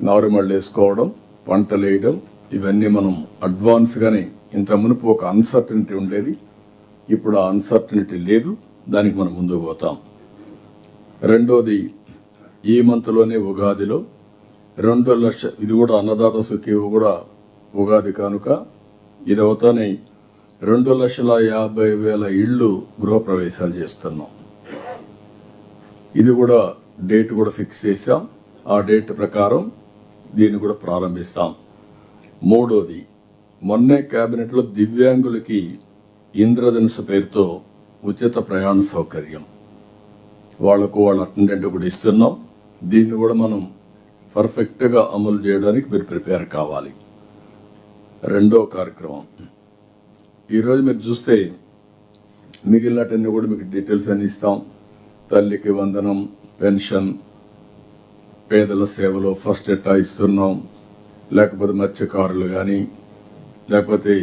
నారుమళ్ళు వేసుకోవడం, పంటలు వేయడం, ఇవన్నీ మనం అడ్వాన్స్గానే, ఇంత మునుపు ఒక అన్సర్టనిటీ ఉండేది, ఇప్పుడు ఆ అన్సర్టనిటీ లేదు. దానికి మనం ముందుకు పోతాం. రెండోది, ఈ మంత్లోనే ఉగాదిలో 2 లక్ష, ఇది కూడా అన్నదాత సుఖీవు కూడా ఉగాది కానుక, ఇది అవుతానే 2,50,000 ఇళ్ళు గృహప్రవేశాలు చేస్తున్నాం. ఇది కూడా డేట్ కూడా ఫిక్స్ చేశాం. ఆ డేట్ ప్రకారం దీన్ని కూడా ప్రారంభిస్తాం. మూడోది, మొన్నే కేబినెట్లో దివ్యాంగులకి ఇంద్రధనుసు పేరుతో ఉచిత ప్రయాణ సౌకర్యం, వాళ్లకు వాళ్ళ అటెండెంట్ కూడా ఇస్తున్నాం. దీన్ని కూడా మనం పర్ఫెక్ట్గా అమలు చేయడానికి మీరు ప్రిపేర్ కావాలి. రెండో కార్యక్రమం, ఈరోజు మీరు చూస్తే మిగిలినటన్నీ కూడా మీకు డీటెయిల్స్ అన్ని ఇస్తాం. తల్లికి వందనం, పెన్షన్, పేదల సేవలో ఫస్ట్ ఎట్టా ఇస్తున్నాం, లేకపోతే మత్స్యకారులు కానీ, లేకపోతే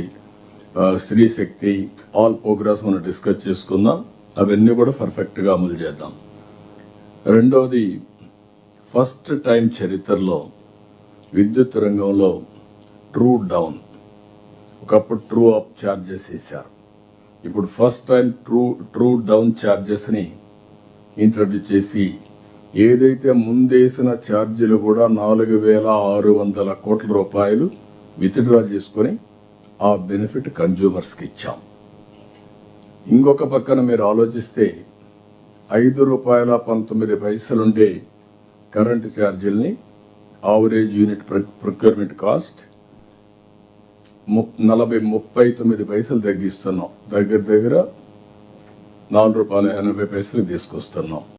స్త్రీ శక్తి, ఆల్ ప్రోగ్రామ్స్ మనం డిస్కస్ చేసుకుందాం. అవన్నీ కూడా పర్ఫెక్ట్గా అమలు చేద్దాం. రెండవది, ఫస్ట్ టైం చరిత్రలో విద్యుత్ రంగంలో ట్రూ డౌన్, ఒకప్పుడు ట్రూ అప్ ఛార్జెస్ వేశారు. ఇప్పుడు ఫస్ట్ టైం ట్రూ డౌన్ ఛార్జెస్ని ఇంట్రడ్యూస్ చేసి, ఏదైతే ముందేసిన ఛార్జీలు కూడా 4,600 కోట్ల రూపాయలు విత్డ్రా చేసుకొని ఆ బెనిఫిట్ కన్జ్యూమర్స్కి ఇచ్చాం. ఇంకొక పక్కన మీరు ఆలోచిస్తే ₹5.19 ఉండే కరెంటు ఛార్జీల్ని ఆవరేజ్ యూనిట్ ప్రొక్యూర్మెంట్ కాస్ట్ 39 తగ్గిస్తున్నాం. దగ్గర ₹4.80 తీసుకొస్తున్నాం.